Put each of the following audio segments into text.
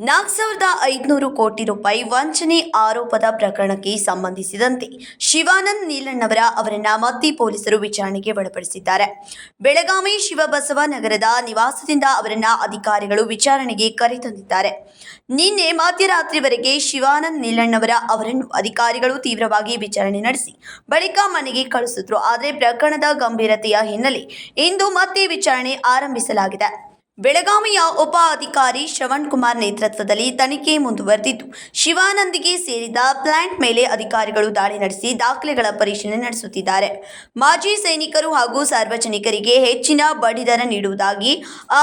4,500 ಕೋಟಿ ರೂಪಾಯಿ ವಂಚನೆ ಆರೋಪದ ಪ್ರಕರಣಕ್ಕೆ ಸಂಬಂಧಿಸಿದಂತೆ ಶಿವಾನಂದ ನೀಲಣ್ಣವರ ಅವರನ್ನ ಮತ್ತೆ ಪೊಲೀಸರು ವಿಚಾರಣೆಗೆ ಒಳಪಡಿಸಿದ್ದಾರೆ. ಬೆಳಗಾವಿ ಶಿವಬಸವ ನಗರದ ನಿವಾಸದಿಂದ ಅವರನ್ನ ಅಧಿಕಾರಿಗಳು ವಿಚಾರಣೆಗೆ ಕರೆತಂದಿದ್ದಾರೆ. ನಿನ್ನೆ ಮಧ್ಯರಾತ್ರಿವರೆಗೆ ಶಿವಾನಂದ ನೀಲಣ್ಣವರ ಅವರನ್ನು ಅಧಿಕಾರಿಗಳು ತೀವ್ರವಾಗಿ ವಿಚಾರಣೆ ನಡೆಸಿ ಬಳಿಕ ಮನೆಗೆ ಕಳುಹಿಸಿದ್ರು. ಆದರೆ ಪ್ರಕರಣದ ಗಂಭೀರತೆಯ ಹಿನ್ನೆಲೆ ಇಂದು ಮತ್ತೆ ವಿಚಾರಣೆ ಆರಂಭಿಸಲಾಗಿದೆ. ಬೆಳಗಾವಿಯ ಉಪ ಅಧಿಕಾರಿ ಶ್ರವಣ್ ಕುಮಾರ್ ನೇತೃತ್ವದಲ್ಲಿ ತನಿಖೆ ಮುಂದುವರೆದಿದ್ದು, ಶಿವಾನಂದ್ಗೆ ಸೇರಿದ ಪ್ಲಾಂಟ್ ಮೇಲೆ ಅಧಿಕಾರಿಗಳು ದಾಳಿ ನಡೆಸಿ ದಾಖಲೆಗಳ ಪರಿಶೀಲನೆ ನಡೆಸುತ್ತಿದ್ದಾರೆ. ಮಾಜಿ ಸೈನಿಕರು ಹಾಗೂ ಸಾರ್ವಜನಿಕರಿಗೆ ಹೆಚ್ಚಿನ ಬಡ್ಡಿದರ ನೀಡುವುದಾಗಿ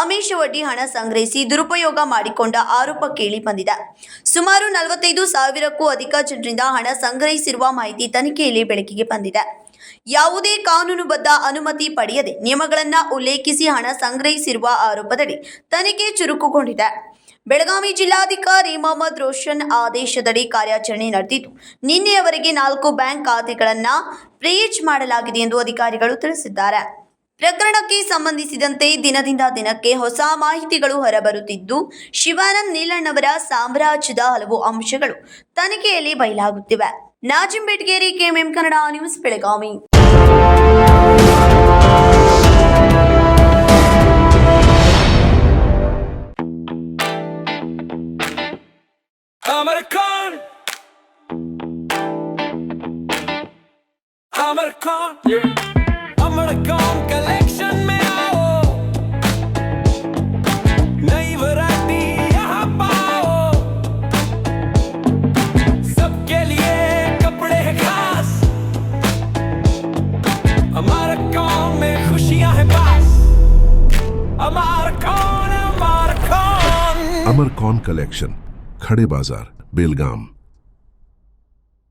ಆಮಿಷವೊಡ್ಡಿ ಹಣ ಸಂಗ್ರಹಿಸಿ ದುರುಪಯೋಗ ಮಾಡಿಕೊಂಡ ಆರೋಪ ಕೇಳಿ ಬಂದಿದೆ. ಸುಮಾರು 45,000ಕ್ಕೂ ಅಧಿಕ ಜನರಿಂದ ಹಣ ಸಂಗ್ರಹಿಸಿರುವ ಮಾಹಿತಿ ತನಿಖೆಯಲ್ಲಿ ಬೆಳಕಿಗೆ ಬಂದಿದೆ. ಯಾವುದೇ ಕಾನೂನುಬದ್ಧ ಅನುಮತಿ ಪಡೆಯದೆ ನಿಯಮಗಳನ್ನು ಉಲ್ಲೇಖಿಸಿ ಹಣ ಸಂಗ್ರಹಿಸಿರುವ ಆರೋಪದಡಿ ತನಿಖೆ ಚುರುಕುಗೊಂಡಿದೆ. ಬೆಳಗಾವಿ ಜಿಲ್ಲಾಧಿಕಾರಿ ಮೊಹಮ್ಮದ್ ರೋಷನ್ ಆದೇಶದಡಿ ಕಾರ್ಯಾಚರಣೆ ನಡೆದಿದ್ದು, ನಿನ್ನೆಯವರೆಗೆ 4 ಬ್ಯಾಂಕ್ ಖಾತೆಗಳನ್ನು ಫ್ರೀಜ್ ಮಾಡಲಾಗಿದೆ ಎಂದು ಅಧಿಕಾರಿಗಳು ತಿಳಿಸಿದ್ದಾರೆ. ಪ್ರಕರಣಕ್ಕೆ ಸಂಬಂಧಿಸಿದಂತೆ ದಿನದಿಂದ ದಿನಕ್ಕೆ ಹೊಸ ಮಾಹಿತಿಗಳು ಹೊರಬರುತ್ತಿದ್ದು, ಶಿವಾನಂದ ನೀಲಣ್ಣವರ ಸಾಮ್ರಾಜ್ಯದ ಹಲವು ಅಂಶಗಳು ತನಿಖೆಯಲ್ಲಿ ಬಯಲಾಗುತ್ತಿವೆ. Nazim Betageri, KMM Kannada news, Belagavi. Amar Khan, Amar Khan, Amar Khan collection में आओ, नई वैरायटी यहाँ पाओ, सबके लिए कपड़े हैं खास, Amar Khan में खुशियाँ हैं पास, Amar Khan, Amar Khan, अमर कॉन कलेक्शन, खड़े बाजार, बेलगाम।